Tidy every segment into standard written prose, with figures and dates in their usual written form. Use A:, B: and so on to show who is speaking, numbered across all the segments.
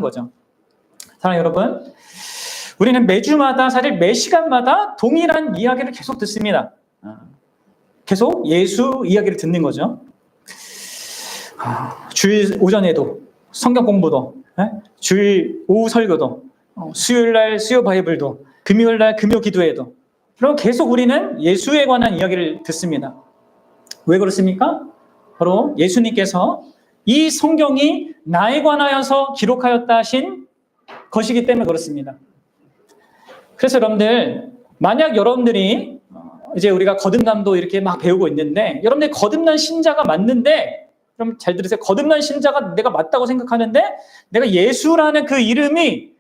A: 거죠. 사랑하는 여러분, 우리는 매주마다, 사실 매 시간마다 동일한 이야기를 계속 듣습니다. 계속 예수 이야기를 듣는 거죠. 주일 오전에도 성경 공부도, 주일 오후 설교도, 수요일날 수요 바이블도, 금요일날 금요 기도회도, 그럼 계속 우리는 예수에 관한 이야기를 듣습니다. 왜 그렇습니까? 바로 예수님께서 이 성경이 나에 관하여서 기록하였다 하신 것이기 때문에 그렇습니다. 그래서 여러분들, 만약 여러분들이 이제 우리가 거듭남도 이렇게 막 배우고 있는데, 여러분들이 거듭난 신자가 맞는데, 그럼 잘 들으세요. 거듭난 신자가 내가 맞다고 생각하는데, 내가 예수라는 그 이름이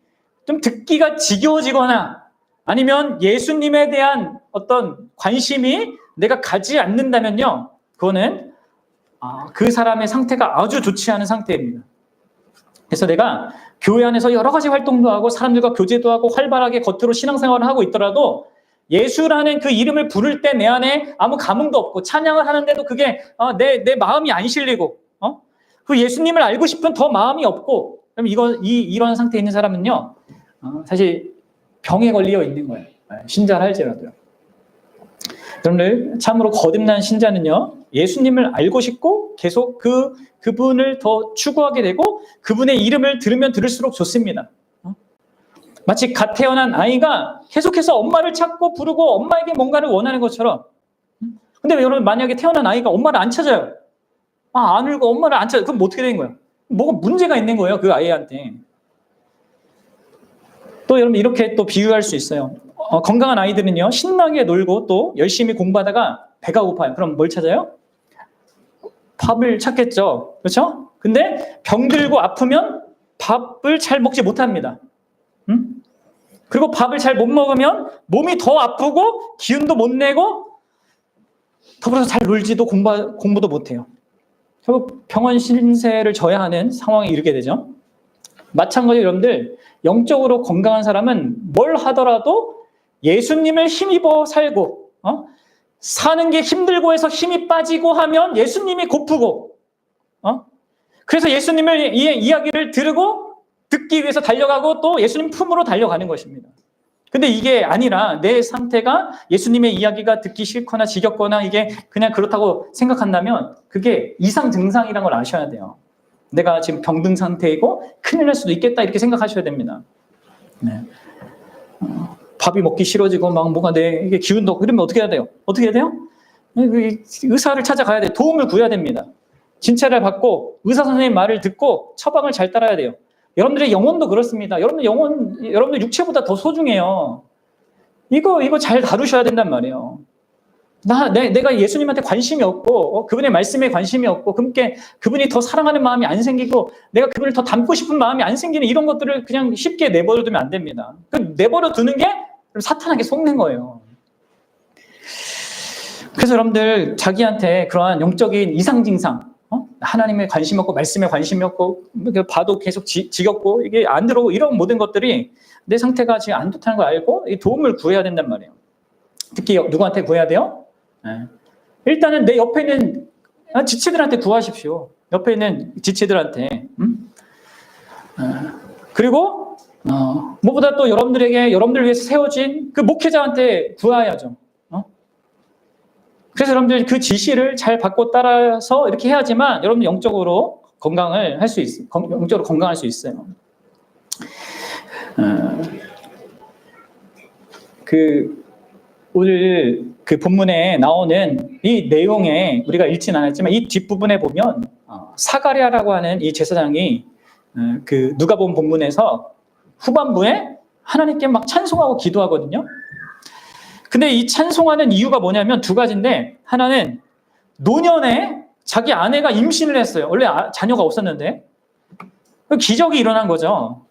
A: 좀 듣기가 지겨워지거나, 아니면 예수님에 대한 어떤 관심이 내가 가지 않는다면요, 그거는 그 사람의 상태가 아주 좋지 않은 상태입니다. 그래서 내가 교회 안에서 여러 가지 활동도 하고 사람들과 교제도 하고 활발하게 겉으로 신앙생활을 하고 있더라도 예수라는 그 이름을 부를 때 내 안에 아무 감흥도 없고, 찬양을 하는데도 그게 내 마음이 안 실리고, 그 예수님을 알고 싶은 더 마음이 없고, 그럼 이런 상태에 있는 사람은요, 사실 병에 걸려 있는 거예요. 신자를 할지라도요. 여러분들, 참으로 거듭난 신자는요, 예수님을 알고 싶고 계속 그분을 더 추구하게 되고, 그분의 이름을 들으면 들을수록 좋습니다. 마치 갓 태어난 아이가 계속해서 엄마를 찾고 부르고 엄마에게 뭔가를 원하는 것처럼. 근데 여러분, 만약에 태어난 아이가 엄마를 안 찾아요, 안 울고 엄마를 안 찾아요, 그럼 어떻게 되는 거예요? 뭐가 문제가 있는 거예요, 그 아이한테. 또 여러분, 이렇게 또 비유할 수 있어요. 건강한 아이들은요, 신나게 놀고 또 열심히 공부하다가 배가 고파요. 그럼 뭘 찾아요? 밥을 찾겠죠. 그렇죠? 근데 병들고 아프면 밥을 잘 먹지 못합니다. 그리고 밥을 잘 못 먹으면 몸이 더 아프고 기운도 못 내고, 더불어서 잘 놀지도 공부도 못해요. 결국 병원 신세를 져야 하는 상황에 이르게 되죠. 마찬가지로 여러분들, 영적으로 건강한 사람은 뭘 하더라도 예수님을 힘입어 살고, 사는 게 힘들고 해서 힘이 빠지고 하면 예수님이 고프고, 그래서 예수님을 이야기를 듣기 위해서 달려가고 또 예수님 품으로 달려가는 것입니다. 근데 이게 아니라 내 상태가 예수님의 이야기가 듣기 싫거나 지겹거나 이게 그냥 그렇다고 생각한다면 그게 이상 증상이라는 걸 아셔야 돼요. 내가 지금 병든 상태이고 큰일 날 수도 있겠다, 이렇게 생각하셔야 됩니다. 네. 밥이 먹기 싫어지고 막 뭐가 이게 기운도 없고 이러면 어떻게 해야 돼요? 어떻게 해야 돼요? 의사를 찾아가야 돼요. 도움을 구해야 됩니다. 진찰을 받고 의사 선생님 말을 듣고 처방을 잘 따라야 돼요. 여러분들의 영혼도 그렇습니다. 여러분들 육체보다 더 소중해요. 이거 잘 다루셔야 된단 말이에요. 내가 예수님한테 관심이 없고, 그분의 말씀에 관심이 없고, 그분이 더 사랑하는 마음이 안 생기고, 내가 그분을 더 닮고 싶은 마음이 안 생기는 이런 것들을 그냥 쉽게 내버려 두면 안 됩니다. 내버려 두는 게 사탄에게 속는 거예요. 그래서 여러분들, 자기한테 그러한 영적인 이상 증상, 하나님에 관심이 없고, 말씀에 관심이 없고, 봐도 계속 지겹고, 이게 안 들어오고, 이런 모든 것들이 내 상태가 지금 안 좋다는 걸 알고 도움을 구해야 된단 말이에요. 특히 누구한테 구해야 돼요? 일단은 내 옆에 있는 지체들한테 구하십시오. 옆에 있는 지체들한테. 그리고 무엇보다 또 여러분들 위해서 세워진 그 목회자한테 구해야죠. 그래서 여러분들 그 지시를 잘 받고 따라서 이렇게 해야지만 여러분 영적으로 건강을 할 수 있어요. 영적으로 건강할 수 있어요. 오늘 그 본문에 나오는 이 내용에 우리가 읽진 않았지만 이 뒷부분에 보면 사가랴라고 하는 이 제사장이 그 누가복음 본문에서 후반부에 하나님께 막 찬송하고 기도하거든요. 근데 이 찬송하는 이유가 뭐냐면 두 가지인데, 하나는 노년에 자기 아내가 임신을 했어요. 원래 자녀가 없었는데 기적이 일어난 거죠.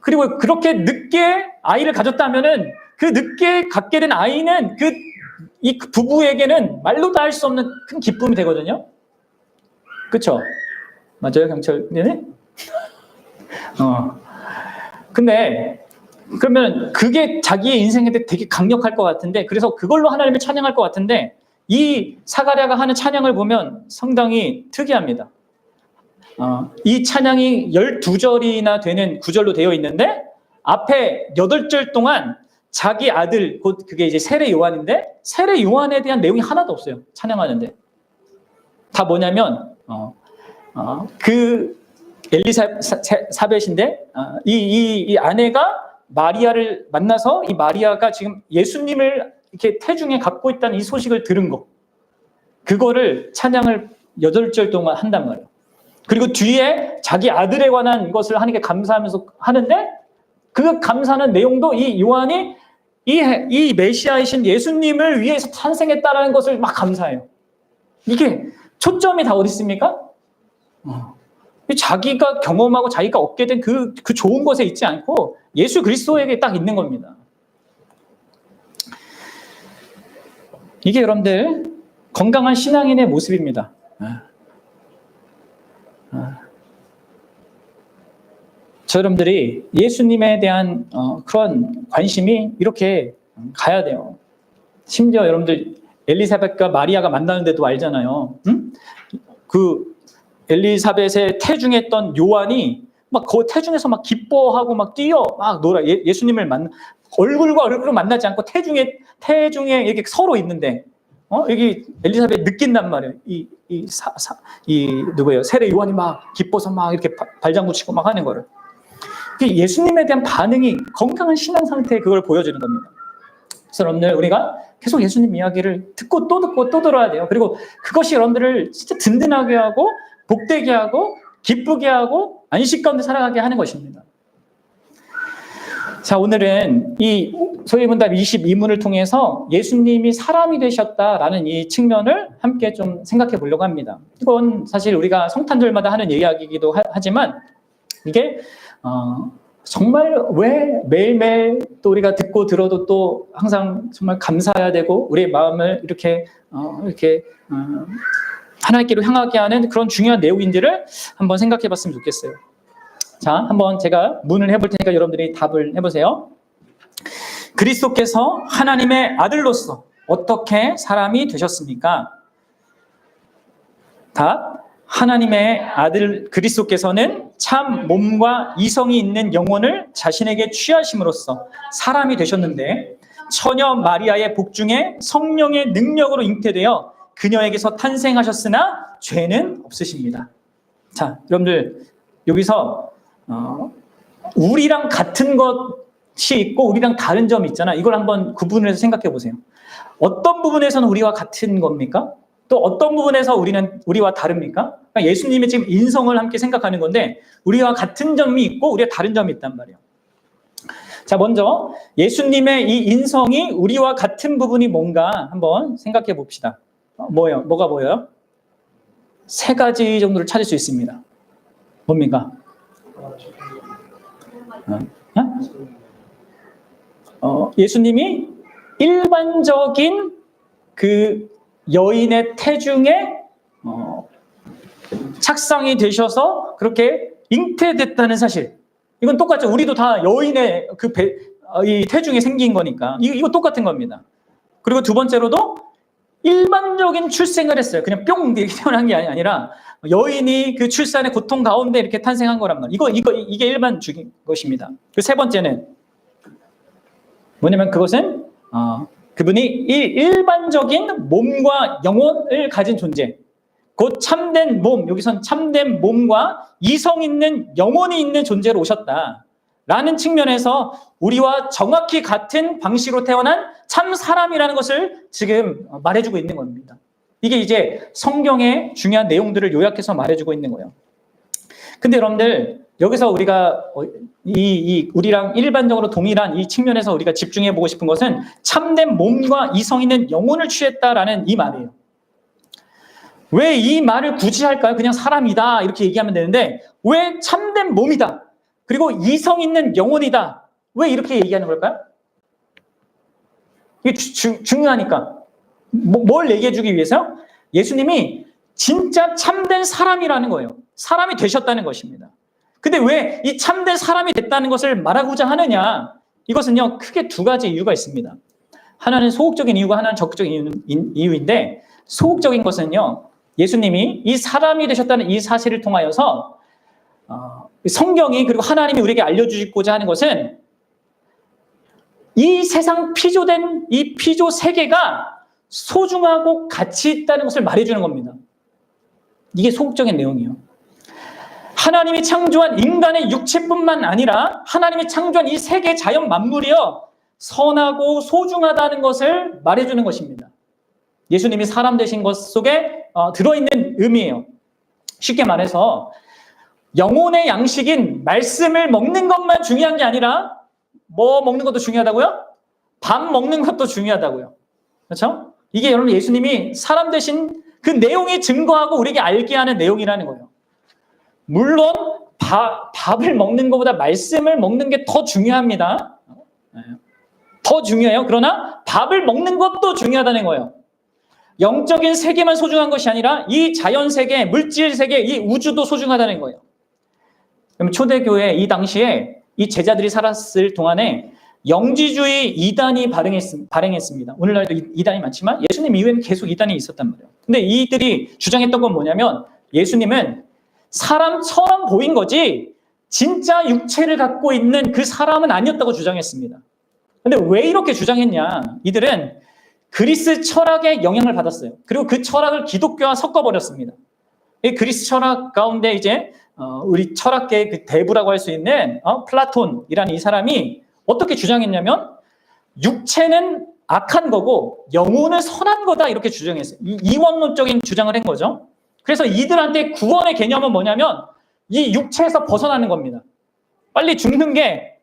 A: 그리고 그렇게 늦게 아이를 가졌다면은 그 늦게 갖게 된 아이는 이 부부에게는 말로도 할 수 없는 큰 기쁨이 되거든요. 그렇죠? 맞아요, 경철? 네네. 근데 그러면 그게 자기의 인생에 되게 강력할 것 같은데, 그래서 그걸로 하나님을 찬양할 것 같은데, 이 사가랴가 하는 찬양을 보면 상당히 특이합니다. 이 찬양이 12절이나 되는 구절로 되어 있는데 앞에 8절 동안 자기 아들, 곧 그게 이제 세례 요한인데 세례 요한에 대한 내용이 하나도 없어요. 찬양하는데. 다 뭐냐면 그 엘리사벳인데 이 아내가 마리아를 만나서 이 마리아가 지금 예수님을 이렇게 태중에 갖고 있다는 이 소식을 들은 거. 그거를 찬양을 8절 동안 한단 말이에요. 그리고 뒤에 자기 아들에 관한 것을 하는 게 감사하면서 하는데 그 감사하는 내용도 이 요한이 이 메시아이신 예수님을 위해서 탄생했다라는 것을 막 감사해요. 이게 초점이 다 어디 있습니까? 자기가 경험하고 자기가 얻게 된 그 좋은 것에 있지 않고 예수 그리스도에게 딱 있는 겁니다. 이게 여러분들 건강한 신앙인의 모습입니다. 저 여러분들이 예수님에 대한 그런 관심이 이렇게 가야 돼요. 심지어 여러분들 엘리사벳과 마리아가 만나는데도 알잖아요. 응? 그 엘리사벳의 태중했던 요한이 막 그 태중에서 막 기뻐하고 막 뛰어 막 놀아. 예수님을 얼굴과 얼굴을 만나지 않고 태중에 이렇게 서로 있는데 여기 엘리사벳 느낀단 말이에요. 누구예요? 세례 요한이 막 기뻐서 막 이렇게 발장구 치고 막 하는 거를. 예수님에 대한 반응이 건강한 신앙 상태에 그걸 보여주는 겁니다. 그래서 여러분들 우리가 계속 예수님 이야기를 듣고 또 들어야 돼요. 그리고 그것이 여러분들을 진짜 든든하게 하고 복되게 하고 기쁘게 하고 안식 가운데 살아가게 하는 것입니다. 자, 오늘은 이 소위문답 22문을 통해서 예수님이 사람이 되셨다라는 이 측면을 함께 좀 생각해 보려고 합니다. 이건 사실 우리가 성탄절마다 하는 이야기이기도 하지만 이게 정말 왜 매일매일 또 우리가 듣고 들어도 또 항상 정말 감사해야 되고 우리의 마음을 이렇게 하나님께로 향하게 하는 그런 중요한 내용인지를 한번 생각해 봤으면 좋겠어요. 자, 한번 제가 문을 해볼 테니까 여러분들이 답을 해보세요. 그리스도께서 하나님의 아들로서 어떻게 사람이 되셨습니까? 답. 하나님의 아들 그리스도께서는 참 몸과 이성이 있는 영혼을 자신에게 취하심으로써 사람이 되셨는데 처녀 마리아의 복중에 성령의 능력으로 잉태되어 그녀에게서 탄생하셨으나 죄는 없으십니다. 자, 여러분들 여기서 우리랑 같은 것이 있고 우리랑 다른 점이 있잖아. 이걸 한번 구분을 해서 생각해 보세요. 어떤 부분에서는 우리와 같은 겁니까? 또 어떤 부분에서 우리와 다릅니까? 그러니까 예수님의 지금 인성을 함께 생각하는 건데 우리와 같은 점이 있고 우리와 다른 점이 있단 말이에요. 자, 먼저 예수님의 이 인성이 우리와 같은 부분이 뭔가 한번 생각해 봅시다. 뭐가 보여요? 3가지 정도를 찾을 수 있습니다. 뭡니까? 예수님이 일반적인 그 여인의 태중에 착상이 되셔서 그렇게 잉태됐다는 사실. 이건 똑같죠. 우리도 다 여인의 이 태중에 생긴 거니까. 이거 똑같은 겁니다. 그리고 두 번째로도 일반적인 출생을 했어요. 그냥 뿅 이렇게 태어난 게 아니라 여인이 그 출산의 고통 가운데 이렇게 탄생한 거란 말이에요. 이게 일반적인 것입니다. 그 세 번째는 뭐냐면 그것은 그분이 일반적인 몸과 영혼을 가진 존재, 곧 참된 몸, 여기선 참된 몸과 이성 있는 영혼이 있는 존재로 오셨다라는 측면에서 우리와 정확히 같은 방식으로 태어난 참 사람이라는 것을 지금 말해주고 있는 겁니다. 이게 이제 성경의 중요한 내용들을 요약해서 말해주고 있는 거예요. 근데 여러분들 여기서 우리가 우리랑 일반적으로 동일한 이 측면에서 우리가 집중해 보고 싶은 것은 참된 몸과 이성 있는 영혼을 취했다라는 이 말이에요. 왜 이 말을 굳이 할까요? 그냥 사람이다 이렇게 얘기하면 되는데 왜 참된 몸이다 그리고 이성 있는 영혼이다 왜 이렇게 얘기하는 걸까요? 이게 중요하니까. 뭘 얘기해 주기 위해서요? 예수님이 진짜 참된 사람이라는 거예요. 사람이 되셨다는 것입니다. 근데 왜 이 참된 사람이 됐다는 것을 말하고자 하느냐? 이것은요, 크게 2가지 이유가 있습니다. 하나는 소극적인 이유가 하나는 적극적인 이유인데, 소극적인 것은요, 예수님이 이 사람이 되셨다는 이 사실을 통하여서 성경이 그리고 하나님이 우리에게 알려주고자 하는 것은 이 세상 피조된 이 피조 세계가 소중하고 가치 있다는 것을 말해주는 겁니다. 이게 소극적인 내용이에요. 하나님이 창조한 인간의 육체뿐만 아니라 하나님이 창조한 이 세계 자연 만물이요 선하고 소중하다는 것을 말해주는 것입니다. 예수님이 사람 되신 것 속에 들어있는 의미예요. 쉽게 말해서 영혼의 양식인 말씀을 먹는 것만 중요한 게 아니라 뭐 먹는 것도 중요하다고요? 밥 먹는 것도 중요하다고요. 그렇죠? 이게 여러분 예수님이 사람 되신 그 내용이 증거하고 우리에게 알게 하는 내용이라는 거예요. 물론 밥을 먹는 것보다 말씀을 먹는 게 더 중요합니다. 더 중요해요. 그러나 밥을 먹는 것도 중요하다는 거예요. 영적인 세계만 소중한 것이 아니라 이 자연 세계, 물질 세계, 이 우주도 소중하다는 거예요. 그럼 초대교회 이 당시에 이 제자들이 살았을 동안에 영지주의 이단이 발행했습니다. 오늘날도 이단이 많지만 예수님 이후에는 계속 이단이 있었단 말이에요. 근데 이들이 주장했던 건 뭐냐면 예수님은 사람처럼 보인 거지 진짜 육체를 갖고 있는 그 사람은 아니었다고 주장했습니다. 근데 왜 이렇게 주장했냐? 이들은 그리스 철학의 영향을 받았어요. 그리고 그 철학을 기독교와 섞어버렸습니다. 이 그리스 철학 가운데 이제 우리 철학계의 그 대부라고 할 수 있는 플라톤이라는 이 사람이 어떻게 주장했냐면 육체는 악한 거고 영혼은 선한 거다 이렇게 주장했어요. 이원론적인 주장을 한 거죠. 그래서 이들한테 구원의 개념은 뭐냐면 이 육체에서 벗어나는 겁니다. 빨리 죽는 게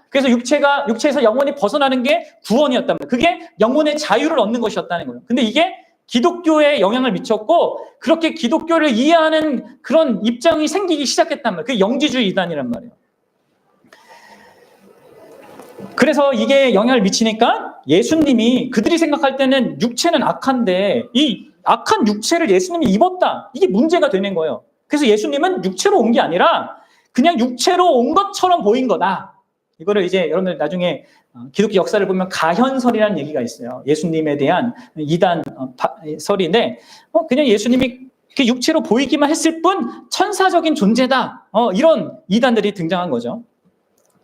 A: 그래서 육체에서 영혼이 벗어나는 게 구원이었단 말이에요. 그게 영혼의 자유를 얻는 것이었다는 거예요. 근데 이게 기독교에 영향을 미쳤고 그렇게 기독교를 이해하는 그런 입장이 생기기 시작했단 말이에요. 그게 영지주의 이단이란 말이에요. 그래서 이게 영향을 미치니까 예수님이 그들이 생각할 때는 육체는 악한데 이 악한 육체를 예수님이 입었다. 이게 문제가 되는 거예요. 그래서 예수님은 육체로 온 게 아니라 그냥 육체로 온 것처럼 보인 거다. 이거를 이제 여러분들 나중에 기독교 역사를 보면 가현설이라는 얘기가 있어요. 예수님에 대한 이단 설인데 그냥 예수님이 육체로 보이기만 했을 뿐 천사적인 존재다. 이런 이단들이 등장한 거죠.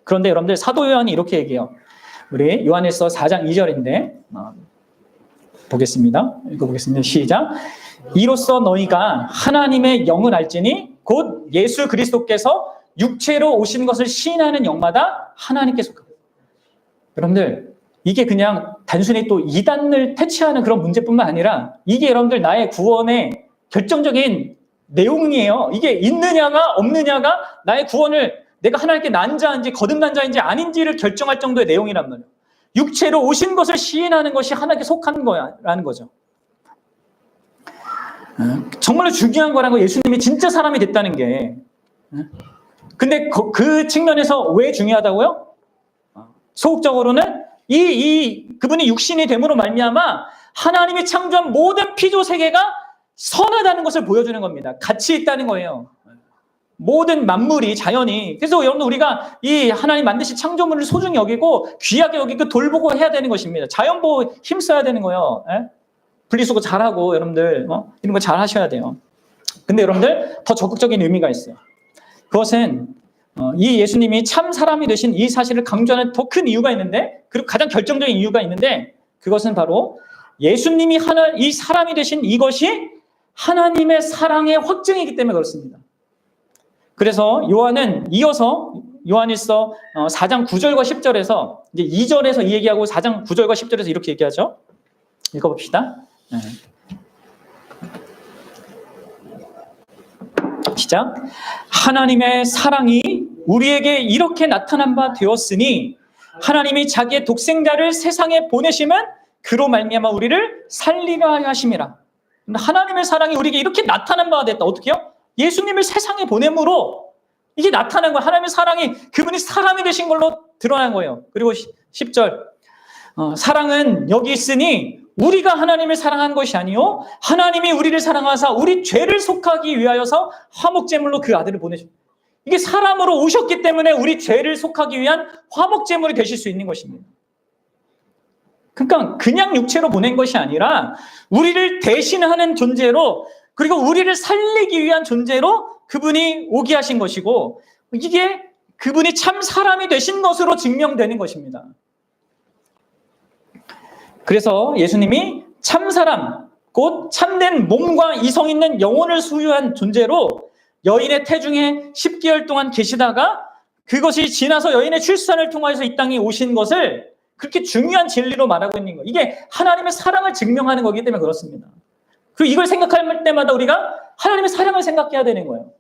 A: 그런데 여러분들 사도 요한이 이렇게 얘기해요. 우리 요한일서 4장 2절인데 보겠습니다. 읽어보겠습니다. 시작. 이로써 너희가 하나님의 영을 알지니 곧 예수 그리스도께서 육체로 오신 것을 시인하는 영마다 하나님께 속하다. 여러분들 이게 그냥 단순히 또 이단을 퇴치하는 그런 문제뿐만 아니라 이게 여러분들 나의 구원의 결정적인 내용이에요. 이게 있느냐가 없느냐가 나의 구원을 내가 하나님께 난 자인지 거듭난 자인지 아닌지를 결정할 정도의 내용이란 말이에요. 육체로 오신 것을 시인하는 것이 하나님께 속한 거라는 거죠. 정말로 중요한 거라는 거 예수님이 진짜 사람이 됐다는 게. 근데 그 측면에서 왜 중요하다고요? 소극적으로는 그분이 육신이 됨으로 말미암아 하나님이 창조한 모든 피조 세계가 선하다는 것을 보여주는 겁니다. 가치 있다는 거예요. 모든 만물이 자연이. 그래서 여러분 우리가 이 하나님 만드신 창조물을 소중히 여기고 귀하게 여기고 돌보고 해야 되는 것입니다. 자연 보호 힘써야 되는 거예요. 분리수거 잘하고 여러분들 이런 거 잘 하셔야 돼요. 근데 여러분들 더 적극적인 의미가 있어요. 그것은 이 예수님이 참 사람이 되신 이 사실을 강조하는 더 큰 이유가 있는데 그리고 가장 결정적인 이유가 있는데 그것은 바로 예수님이 이 사람이 되신 이것이 하나님의 사랑의 확증이기 때문에 그렇습니다. 그래서 요한은 이어서 요한일서 4장 9절과 10절에서 이제 2절에서 이 얘기하고 4장 9절과 10절에서 이렇게 얘기하죠. 읽어봅시다. 시작. 하나님의 사랑이 우리에게 이렇게 나타난 바 되었으니 하나님이 자기의 독생자를 세상에 보내심은 그로 말미암아 우리를 살리려 하심이라. 하나님의 사랑이 우리에게 이렇게 나타난 바가 됐다. 어떻게요? 예수님을 세상에 보냄으로 이게 나타난 거예요. 하나님의 사랑이 그분이 사람이 되신 걸로 드러난 거예요. 그리고 10절 사랑은 여기 있으니 우리가 하나님을 사랑한 것이 아니요 하나님이 우리를 사랑하사 우리 죄를 속하기 위하여서 화목제물로 그 아들을 보내셨다. 이게 사람으로 오셨기 때문에 우리 죄를 속하기 위한 화목제물이 되실 수 있는 것입니다. 그러니까 그냥 육체로 보낸 것이 아니라 우리를 대신하는 존재로 그리고 우리를 살리기 위한 존재로 그분이 오게 하신 것이고, 이게 그분이 참 사람이 되신 것으로 증명되는 것입니다. 그래서 예수님이 참 사람, 곧 참된 몸과 이성 있는 영혼을 소유한 존재로 여인의 태중에 10개월 동안 계시다가 그것이 지나서 여인의 출산을 통해서 이 땅에 오신 것을 그렇게 중요한 진리로 말하고 있는 거예요. 이게 하나님의 사랑을 증명하는 거기 때문에 그렇습니다. 그리고 이걸 생각할 때마다 우리가 하나님의 사랑을 생각해야 되는 거예요.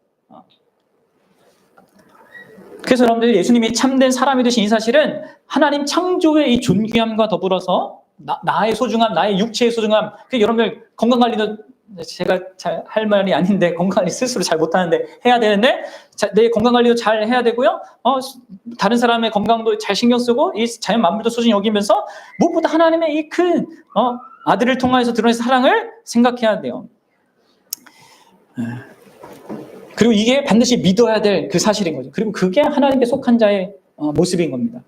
A: 그래서 여러분들, 예수님이 참된 사람이 되신 이 사실은 하나님 창조의 이 존귀함과 더불어서 나의 소중함, 나의 육체의 소중함, 여러분들 건강관리도 제가 잘 할 말이 아닌데, 건강관리 스스로 잘 못하는데 해야 되는데, 내 건강관리도 잘 해야 되고요, 다른 사람의 건강도 잘 신경 쓰고, 이 자연 만물도 소중히 여기면서 무엇보다 하나님의 이 큰 아들을 통해서 드러낸 사랑을 생각해야 돼요. 그리고 이게 반드시 믿어야 될 그 사실인 거죠. 그리고 그게 하나님께 속한 자의 모습인 겁니다.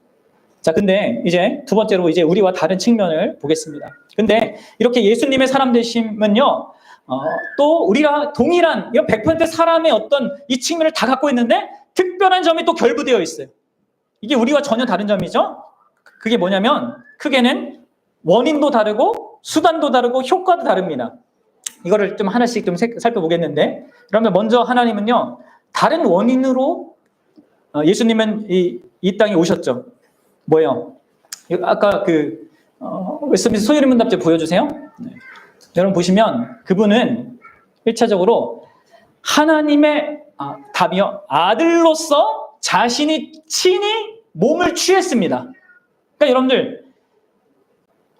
A: 자, 근데 이제 두 번째로 이제 우리와 다른 측면을 보겠습니다. 근데 이렇게 예수님의 사람 되심은요, 또 우리가 동일한 100% 사람의 어떤 이 측면을 다 갖고 있는데 특별한 점이 또 결부되어 있어요. 이게 우리와 전혀 다른 점이죠. 그게 뭐냐면 크게는 원인도 다르고 수단도 다르고 효과도 다릅니다. 이거를 좀 하나씩 좀 살펴보겠는데, 그러면 먼저 하나님은요, 다른 원인으로 예수님은 이 땅에 오셨죠. 뭐예요? 아까 웨스트민스터 소유리 문답제 보여주세요. 네. 여러분 보시면 그분은 1차적으로 하나님의 답이요, 아들로서 자신이 친히 몸을 취했습니다. 그러니까 여러분들,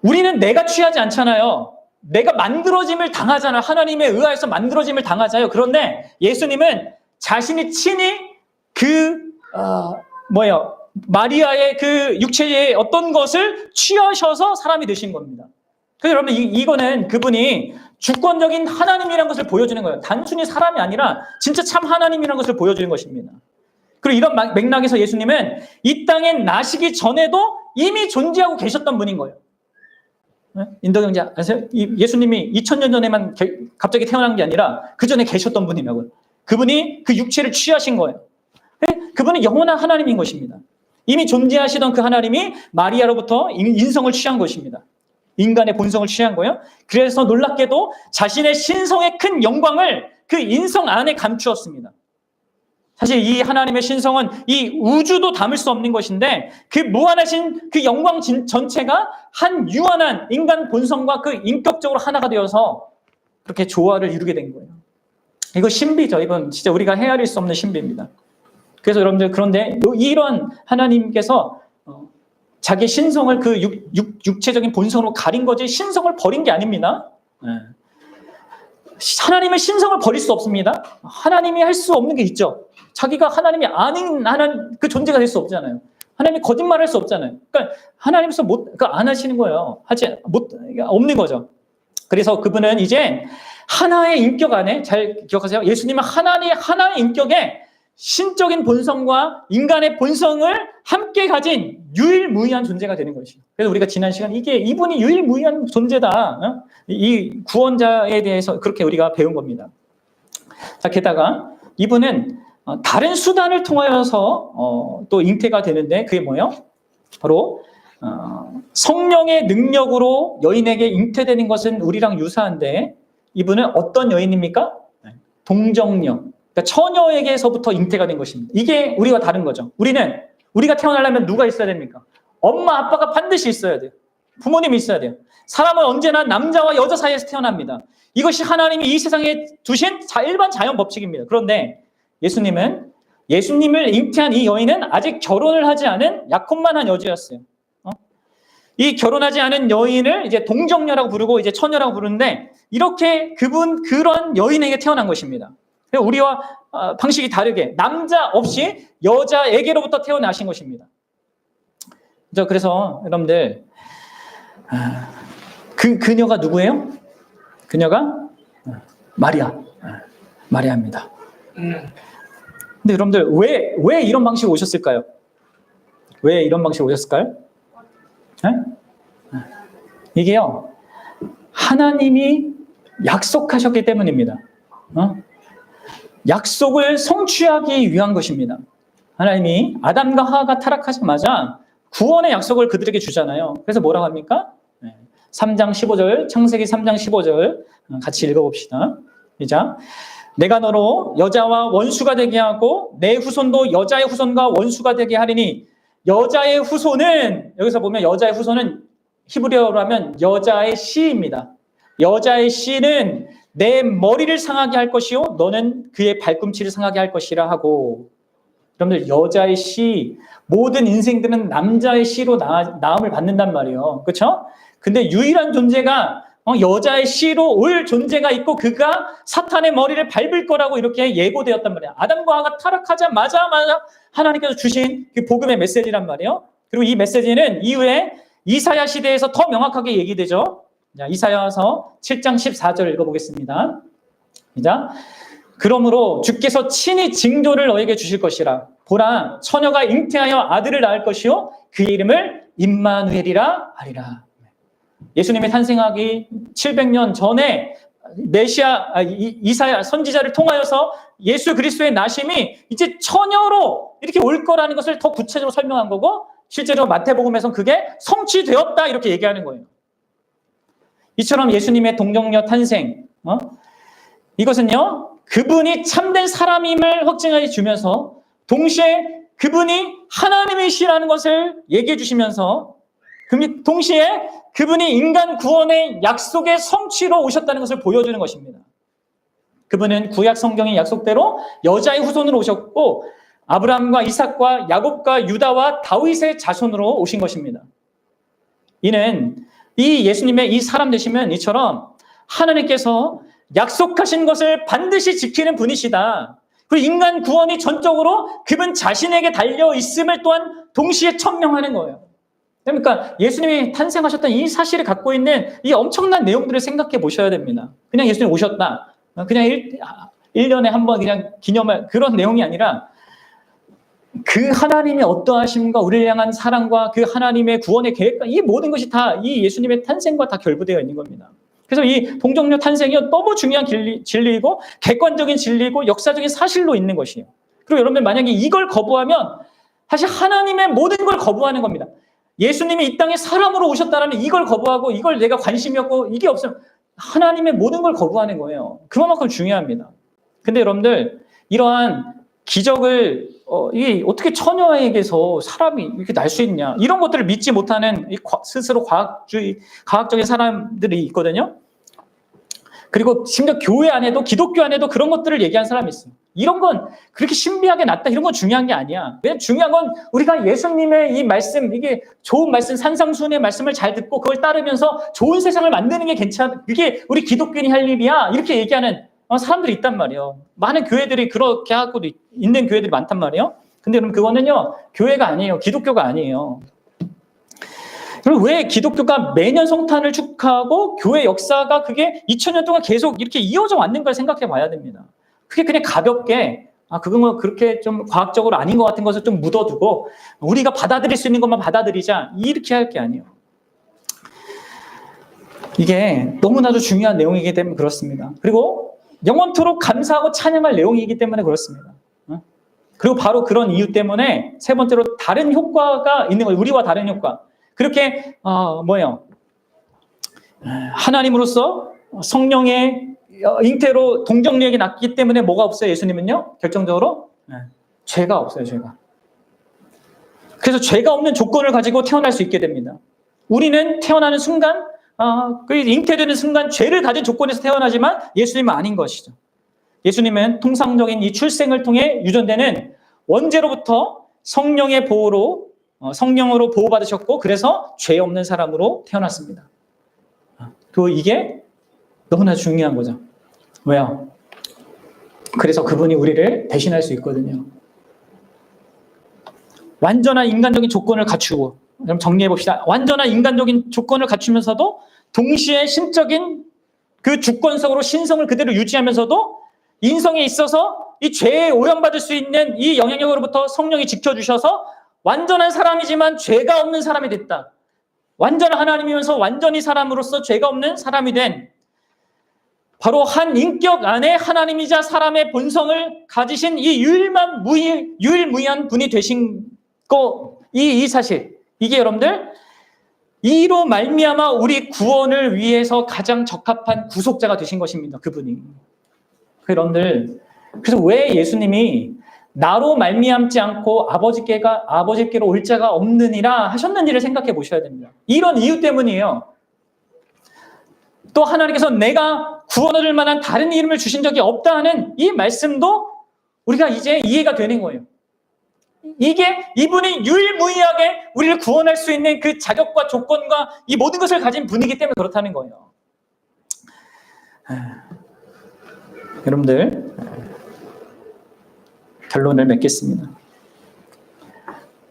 A: 우리는 내가 취하지 않잖아요. 내가 만들어짐을 당하잖아요. 하나님에 의하여서 만들어짐을 당하잖아요. 그런데 예수님은 자신이 친히 마리아의 그 육체의 어떤 것을 취하셔서 사람이 되신 겁니다. 그래서 여러분, 이거는 그분이 주권적인 하나님이라는 것을 보여주는 거예요. 단순히 사람이 아니라 진짜 참 하나님이라는 것을 보여주는 것입니다. 그리고 이런 맥락에서 예수님은 이 땅에 나시기 전에도 이미 존재하고 계셨던 분인 거예요. 인도 형제 아세요? 예수님이 2000년 전에만 갑자기 태어난 게 아니라 그 전에 계셨던 분이라고요. 그분이 그 육체를 취하신 거예요. 그분은 영원한 하나님인 것입니다. 이미 존재하시던 그 하나님이 마리아로부터 인성을 취한 것입니다. 인간의 본성을 취한 거예요. 그래서 놀랍게도 자신의 신성의 큰 영광을 그 인성 안에 감추었습니다. 사실 이 하나님의 신성은 이 우주도 담을 수 없는 것인데, 그 무한하신 그 영광 전체가 한 유한한 인간 본성과 그 인격적으로 하나가 되어서 그렇게 조화를 이루게 된 거예요. 이거 신비죠. 이건 진짜 우리가 헤아릴 수 없는 신비입니다. 그래서 여러분들, 그런데 이런 하나님께서 자기 신성을 그 육체적인 본성으로 가린 거지 신성을 버린 게 아닙니다. 하나님의 신성을 버릴 수 없습니다. 하나님이 할 수 없는 게 있죠. 자기가 하나님이 아닌 하나님 그 존재가 될 수 없잖아요. 하나님이 거짓말할 수 없잖아요. 그러니까 하나님께서 안 하시는 거예요. 없는 거죠. 그래서 그분은 이제 하나의 인격 안에, 잘 기억하세요. 예수님은 하나의 인격에 신적인 본성과 인간의 본성을 함께 가진 유일무이한 존재가 되는 것이죠. 그래서 우리가 지난 시간 이분이 유일무이한 존재다. 이 구원자에 대해서 그렇게 우리가 배운 겁니다. 자, 게다가 이분은 다른 수단을 통하여서 또 잉태가 되는데, 그게 뭐예요? 바로 성령의 능력으로 여인에게 잉태되는 것은 우리랑 유사한데, 이분은 어떤 여인입니까? 동정녀. 그러니까 처녀에게서부터 잉태가 된 것입니다. 이게 우리와 다른 거죠. 우리가 태어나려면 누가 있어야 됩니까? 엄마, 아빠가 반드시 있어야 돼요. 부모님이 있어야 돼요. 사람은 언제나 남자와 여자 사이에서 태어납니다. 이것이 하나님이 이 세상에 두신 일반 자연 법칙입니다. 그런데 예수님을 잉태한 이 여인은 아직 결혼을 하지 않은 약혼만한 여주였어요. 이 결혼하지 않은 여인을 이제 동정녀라고 부르고 이제 처녀라고 부르는데, 이렇게 그런 여인에게 태어난 것입니다. 우리와 방식이 다르게 남자 없이 여자에게로부터 태어나신 것입니다. 그래서 여러분들, 그녀가 누구예요? 그녀가 마리아입니다. 근데 여러분들, 왜 이런 방식으로 오셨을까요? 왜 이런 방식으로 오셨을까요? 이게요, 하나님이 약속하셨기 때문입니다. 약속을 성취하기 위한 것입니다. 하나님이 아담과 하와가 타락하자마자 구원의 약속을 그들에게 주잖아요. 그래서 뭐라고 합니까? 3장 15절, 창세기 3장 15절 같이 읽어봅시다. 시작. 내가 너로 여자와 원수가 되게 하고 내 후손도 여자의 후손과 원수가 되게 하리니 여자의 후손은, 여기서 보면 여자의 후손은 히브리어로 하면 여자의 씨입니다. 여자의 씨는 내 머리를 상하게 할 것이요 너는 그의 발꿈치를 상하게 할 것이라 하고, 여러분들 여자의 씨, 모든 인생들은 남자의 씨로 낳음을 받는단 말이에요. 그렇죠? 근데 유일한 존재가 여자의 씨로 올 존재가 있고 그가 사탄의 머리를 밟을 거라고 이렇게 예고되었단 말이에요. 아담과 하와가 타락하자마자 하나님께서 주신 그 복음의 메시지란 말이에요. 그리고 이 메시지는 이후에 이사야 시대에서 더 명확하게 얘기되죠. 자, 이사야서 7장 14절 읽어보겠습니다. 자, 그러므로 주께서 친히 징조를 너에게 주실 것이라. 보라, 처녀가 잉태하여 아들을 낳을 것이요 그의 이름을 임마누엘이라 하리라. 예수님이 탄생하기 700년 전에 이사야 선지자를 통하여서 예수 그리스도의 나심이 이제 처녀로 이렇게 올 거라는 것을 더 구체적으로 설명한 거고, 실제로 마태복음에서는 그게 성취되었다 이렇게 얘기하는 거예요. 이처럼 예수님의 동정녀 탄생, 이것은요 그분이 참된 사람임을 확증해 주면서 동시에 그분이 하나님이시라는 것을 얘기해 주시면서 동시에 그분이 인간 구원의 약속의 성취로 오셨다는 것을 보여주는 것입니다. 그분은 구약 성경의 약속대로 여자의 후손으로 오셨고 아브라함과 이삭과 야곱과 유다와 다윗의 자손으로 오신 것입니다. 이는 이 예수님의 이 사람 되시면 이처럼 하나님께서 약속하신 것을 반드시 지키는 분이시다. 그리고 인간 구원이 전적으로 그분 자신에게 달려 있음을 또한 동시에 천명하는 거예요. 그러니까 예수님이 탄생하셨던 이 사실을 갖고 있는 이 엄청난 내용들을 생각해 보셔야 됩니다. 그냥 예수님 오셨다. 그냥 1년에 한 번 그냥 기념할 그런 내용이 아니라 그 하나님의 어떠하심과 우리를 향한 사랑과 그 하나님의 구원의 계획과 이 모든 것이 다 이 예수님의 탄생과 다 결부되어 있는 겁니다. 그래서 이 동정녀 탄생이 너무 중요한 진리이고 객관적인 진리이고 역사적인 사실로 있는 것이에요. 그리고 여러분들 만약에 이걸 거부하면 사실 하나님의 모든 걸 거부하는 겁니다. 예수님이 이 땅에 사람으로 오셨다라는 이걸 거부하고 이걸 내가 관심이 없고 이게 없으면 하나님의 모든 걸 거부하는 거예요. 그만큼 중요합니다. 근데 여러분들 이러한 기적을 이게 어떻게 처녀에게서 사람이 이렇게 날 수 있냐 이런 것들을 믿지 못하는 스스로 과학적인 사람들이 있거든요. 그리고 심지어 교회 안에도 기독교 안에도 그런 것들을 얘기하는 사람이 있어요. 이런 건 그렇게 신비하게 낫다 이런 건 중요한 게 아니야. 왜냐면 중요한 건 우리가 예수님의 이 말씀, 이게 좋은 말씀, 산상수훈의 말씀을 잘 듣고 그걸 따르면서 좋은 세상을 만드는 게 그게 우리 기독교인이 할 일이야 이렇게 얘기하는 사람들이 있단 말이에요. 많은 교회들이 그렇게 하고 있는 교회들이 많단 말이에요. 근데 그럼 그거는요 교회가 아니에요. 기독교가 아니에요. 그럼 왜 기독교가 매년 성탄을 축하하고 교회 역사가 그게 2000년 동안 계속 이렇게 이어져 왔는 걸 생각해 봐야 됩니다. 그게 그냥 가볍게 그건 뭐 그렇게 좀 과학적으로 아닌 것 같은 것을 좀 묻어두고 우리가 받아들일 수 있는 것만 받아들이자 이렇게 할 게 아니에요. 이게 너무나도 중요한 내용이기 때문에 그렇습니다. 그리고 영원토록 감사하고 찬양할 내용이기 때문에 그렇습니다. 그리고 바로 그런 이유 때문에 세 번째로 다른 효과가 있는 거예요. 우리와 다른 효과. 그렇게 하나님으로서 성령의 잉태로 동정녀에게 낳기 때문에 뭐가 없어요? 예수님은요 결정적으로 죄가 없어요. 죄가. 그래서 죄가 없는 조건을 가지고 태어날 수 있게 됩니다. 우리는 태어나는 순간 그 잉태되는 순간 죄를 가진 조건에서 태어나지만 예수님은 아닌 것이죠. 예수님은 통상적인 이 출생을 통해 유전되는 원죄로부터 성령의 보호로 성령으로 보호받으셨고 그래서 죄 없는 사람으로 태어났습니다. 그리고 이게 너무나 중요한 거죠. 왜요? 그래서 그분이 우리를 대신할 수 있거든요. 완전한 인간적인 조건을 갖추고, 그럼 정리해 봅시다. 완전한 인간적인 조건을 갖추면서도 동시에 신적인 그 주권성으로 신성을 그대로 유지하면서도 인성에 있어서 이 죄에 오염받을 수 있는 이 영향력으로부터 성령이 지켜주셔서 완전한 사람이지만 죄가 없는 사람이 됐다. 완전한 하나님이면서 완전히 사람으로서 죄가 없는 사람이 된 바로 한 인격 안에 하나님이자 사람의 본성을 가지신 이 유일무이한 분이 되신 거, 이 사실, 이게 여러분들 이로 말미암아 우리 구원을 위해서 가장 적합한 구속자가 되신 것입니다. 그분이. 여러분들, 그래서 왜 예수님이 나로 말미암지 않고 아버지께로 올 자가 없느니라 하셨는지를 생각해 보셔야 됩니다. 이런 이유 때문이에요. 또 하나님께서 내가 구원 얻을 만한 다른 이름을 주신 적이 없다 하는 이 말씀도 우리가 이제 이해가 되는 거예요. 이게 이분이 유일무이하게 우리를 구원할 수 있는 그 자격과 조건과 이 모든 것을 가진 분이기 때문에 그렇다는 거예요. 여러분들, 결론을 맺겠습니다.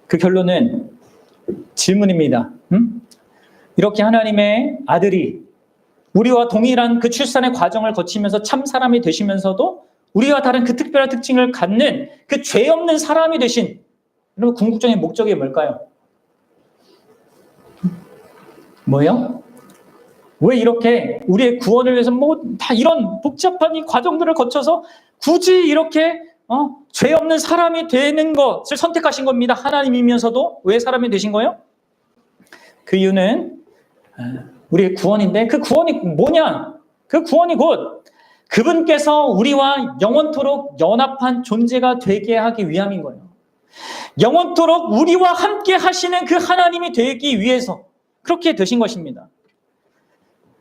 A: 그 결론은 질문입니다. 이렇게 하나님의 아들이 우리와 동일한 그 출산의 과정을 거치면서 참 사람이 되시면서도 우리와 다른 그 특별한 특징을 갖는 그 죄 없는 사람이 되신, 여러분, 궁극적인 목적이 뭘까요? 뭐예요? 왜 이렇게 우리의 구원을 위해서 다 이런 복잡한 이 과정들을 거쳐서 굳이 이렇게 죄 없는 사람이 되는 것을 선택하신 겁니다. 하나님이면서도 왜 사람이 되신 거예요? 그 이유는 우리의 구원인데, 그 구원이 뭐냐? 그 구원이 곧 그분께서 우리와 영원토록 연합한 존재가 되게 하기 위함인 거예요. 영원토록 우리와 함께 하시는 그 하나님이 되기 위해서 그렇게 되신 것입니다.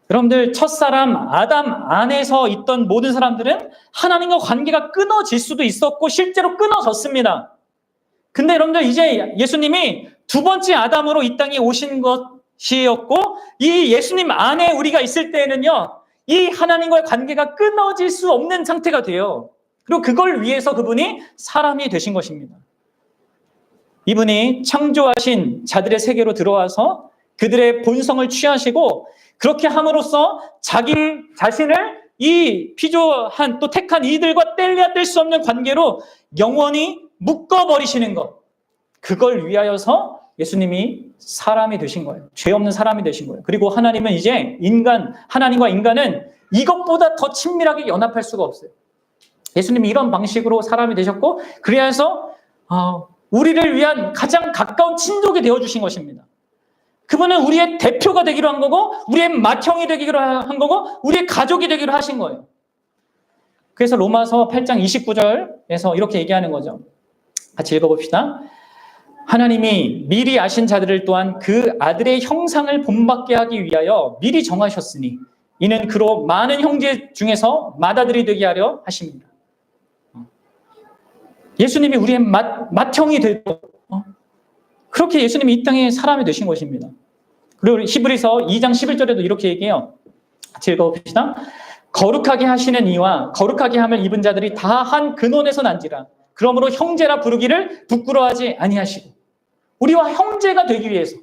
A: 여러분들, 첫사람 아담 안에서 있던 모든 사람들은 하나님과 관계가 끊어질 수도 있었고 실제로 끊어졌습니다. 근데 여러분들, 이제 예수님이 두 번째 아담으로 이 땅에 오신 것이었고, 이 예수님 안에 우리가 있을 때에는요, 이 하나님과의 관계가 끊어질 수 없는 상태가 돼요. 그리고 그걸 위해서 그분이 사람이 되신 것입니다. 이분이 창조하신 자들의 세계로 들어와서 그들의 본성을 취하시고, 그렇게 함으로써 자기 자신을 이 피조한 또 택한 이들과 뗄래야 뗄 수 없는 관계로 영원히 묶어버리시는 것, 그걸 위하여서 예수님이 사람이 되신 거예요. 죄 없는 사람이 되신 거예요. 그리고 하나님은 이제 하나님과 인간은 이것보다 더 친밀하게 연합할 수가 없어요. 예수님이 이런 방식으로 사람이 되셨고, 그래서 우리를 위한 가장 가까운 친족이 되어주신 것입니다. 그분은 우리의 대표가 되기로 한 거고, 우리의 맏형이 되기로 한 거고, 우리의 가족이 되기로 하신 거예요. 그래서 로마서 8장 29절에서 이렇게 얘기하는 거죠. 같이 읽어봅시다. 하나님이 미리 아신 자들을 또한 그 아들의 형상을 본받게 하기 위하여 미리 정하셨으니 이는 그로 많은 형제 중에서 맏아들이 되게 하려 하십니다. 예수님이 우리의 맏형이 되고, 그렇게 예수님이 이 땅에 사람이 되신 것입니다. 그리고 히브리서 2장 11절에도 이렇게 얘기해요. 같이 읽어봅시다. 거룩하게 하시는 이와 거룩하게 함을 입은 자들이 다 한 근원에서 난지라. 그러므로 형제라 부르기를 부끄러워하지 아니하시고, 우리와 형제가 되기 위해서.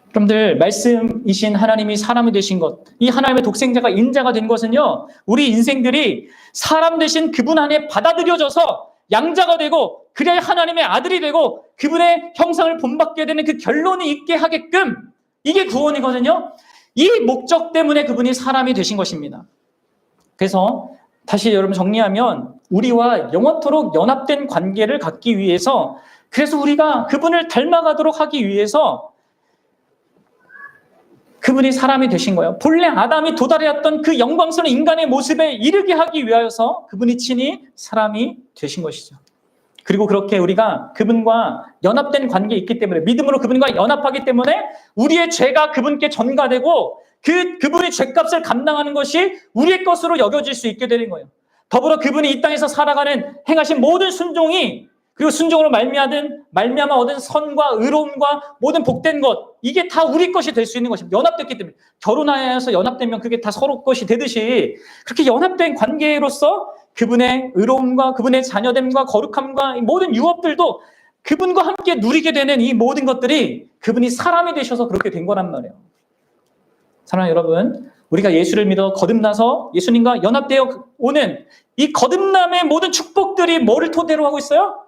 A: 여러분들, 말씀이신 하나님이 사람이 되신 것, 이 하나님의 독생자가 인자가 된 것은요, 우리 인생들이 사람 되신 그분 안에 받아들여져서 양자가 되고, 그래야 하나님의 아들이 되고 그분의 형상을 본받게 되는 그 결론이 있게 하게끔, 이게 구원이거든요. 이 목적 때문에 그분이 사람이 되신 것입니다. 그래서 다시 여러분 정리하면, 우리와 영원토록 연합된 관계를 갖기 위해서, 그래서 우리가 그분을 닮아가도록 하기 위해서 그분이 사람이 되신 거예요. 본래 아담이 도달해왔던 그 영광스러운 인간의 모습에 이르게 하기 위하여서 그분이 친히 사람이 되신 것이죠. 그리고 그렇게 우리가 그분과 연합된 관계에 있기 때문에, 믿음으로 그분과 연합하기 때문에 우리의 죄가 그분께 전가되고 그분이 죄값을 감당하는 것이 우리의 것으로 여겨질 수 있게 되는 거예요. 더불어 그분이 이 땅에서 살아가는 행하신 모든 순종이, 그리고 순종으로 말미암아 얻은 선과 의로움과 모든 복된 것, 이게 다 우리 것이 될 수 있는 것입니다. 연합됐기 때문에. 결혼하여서 연합되면 그게 다 서로 것이 되듯이, 그렇게 연합된 관계로서 그분의 의로움과 그분의 자녀됨과 거룩함과 이 모든 유업들도 그분과 함께 누리게 되는 이 모든 것들이 그분이 사람이 되셔서 그렇게 된 거란 말이에요. 사랑하는 여러분, 우리가 예수를 믿어 거듭나서 예수님과 연합되어 오는 이 거듭남의 모든 축복들이 뭐를 토대로 하고 있어요?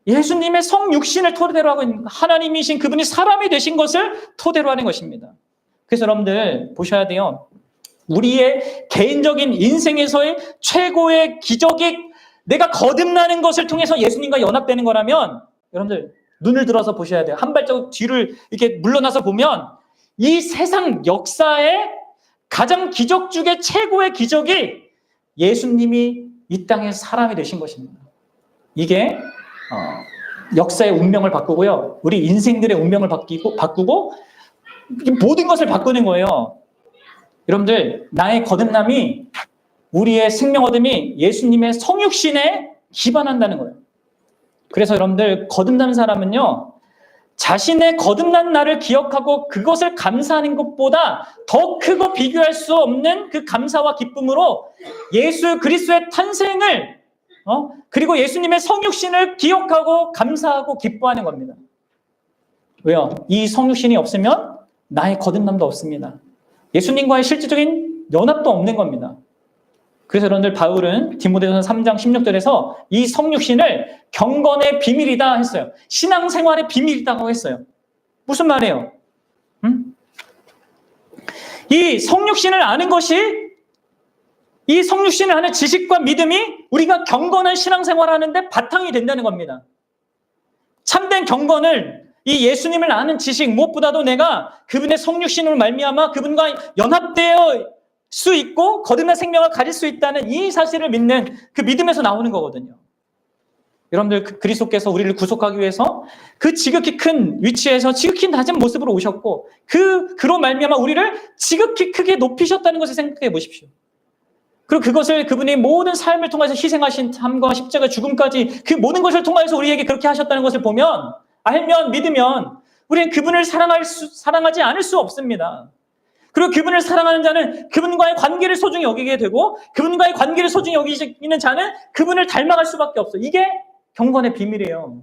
A: 예수님의 성육신을 토대로 하고 있는, 하나님이신 그분이 사람이 되신 것을 토대로 하는 것입니다. 그래서 여러분들 보셔야 돼요. 우리의 개인적인 인생에서의 최고의 기적이 내가 거듭나는 것을 통해서 예수님과 연합되는 거라면 여러분들 눈을 들어서 보셔야 돼요. 한 발자국 뒤를 이렇게 물러나서 보면 이 세상 역사의 가장 기적 중에 최고의 기적이 예수님이 이 땅에 사람이 되신 것입니다. 이게 역사의 운명을 바꾸고요. 우리 인생들의 운명을 바꾸고 모든 것을 바꾸는 거예요. 여러분들, 나의 거듭남이, 우리의 생명 얻음이 예수님의 성육신에 기반한다는 거예요. 그래서 여러분들, 거듭난 사람은요, 자신의 거듭난 날을 기억하고 그것을 감사하는 것보다 더 크고 비교할 수 없는 그 감사와 기쁨으로 예수 그리스도의 탄생을 그리고 예수님의 성육신을 기억하고 감사하고 기뻐하는 겁니다. 왜요? 이 성육신이 없으면 나의 거듭남도 없습니다. 예수님과의 실질적인 연합도 없는 겁니다. 그래서 여러분들, 바울은 디모데전서 3장 16절에서 이 성육신을 경건의 비밀이다 했어요. 신앙생활의 비밀이라고 했어요. 무슨 말이에요? 이 성육신을 아는 것이, 이 성육신을 아는 지식과 믿음이 우리가 경건한 신앙생활을 하는데 바탕이 된다는 겁니다. 참된 경건을, 이 예수님을 아는 지식, 무엇보다도 내가 그분의 성육신으로 말미암아 그분과 연합되어 수 있고 거듭난 생명을 가질 수 있다는 이 사실을 믿는 그 믿음에서 나오는 거거든요. 여러분들, 그리스도께서 우리를 구속하기 위해서 그 지극히 큰 위치에서 지극히 낮은 모습으로 오셨고 그로 말미암아 우리를 지극히 크게 높이셨다는 것을 생각해 보십시오. 그리고 그것을 그분이 모든 삶을 통해서 희생하신 삶과 십자가 죽음까지 그 모든 것을 통해서 우리에게 그렇게 하셨다는 것을 보면, 알면, 믿으면 우리는 그분을 사랑하지 않을 수 없습니다. 그리고 그분을 사랑하는 자는 그분과의 관계를 소중히 여기게 되고 그분과의 관계를 소중히 여기는 자는 그분을 닮아갈 수밖에 없어요. 이게 경건의 비밀이에요.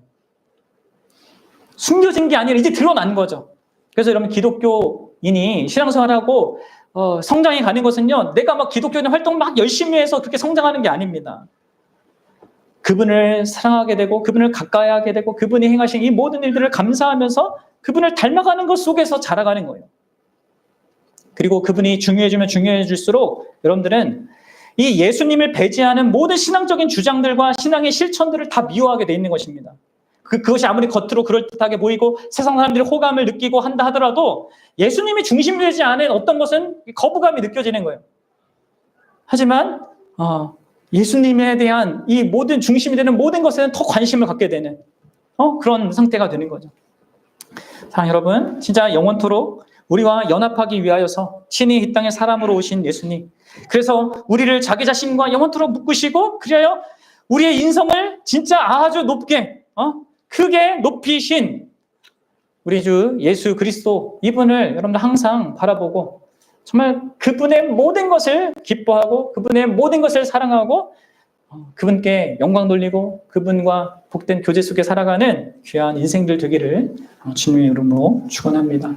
A: 숨겨진 게 아니라 이제 드러난 거죠. 그래서 여러분, 기독교인이 신앙생활하고 성장해 가는 것은요, 내가 막 기독교인 활동 막 열심히 해서 그렇게 성장하는 게 아닙니다. 그분을 사랑하게 되고 그분을 가까이 하게 되고 그분이 행하신 이 모든 일들을 감사하면서 그분을 닮아가는 것 속에서 자라가는 거예요. 그리고 그분이 중요해지면 중요해질수록 여러분들은 이 예수님을 배제하는 모든 신앙적인 주장들과 신앙의 실천들을 다 미워하게 돼 있는 것입니다. 그것이 아무리 겉으로 그럴듯하게 보이고 세상 사람들이 호감을 느끼고 한다 하더라도 예수님이 중심이 되지 않은 어떤 것은 거부감이 느껴지는 거예요. 하지만 예수님에 대한 이 모든 중심이 되는 모든 것에는 더 관심을 갖게 되는 그런 상태가 되는 거죠. 사랑 여러분, 진짜 영원토록 우리와 연합하기 위하여서 친히 이 땅에 사람으로 오신 예수님, 그래서 우리를 자기 자신과 영원토록 묶으시고 그래야 우리의 인성을 진짜 아주 높게 크게 높이신 우리 주 예수 그리스도, 이분을 여러분들 항상 바라보고 정말 그분의 모든 것을 기뻐하고 그분의 모든 것을 사랑하고 그분께 영광 돌리고 그분과 복된 교제 속에 살아가는 귀한 인생들 되기를 주님의 이름으로 축원합니다.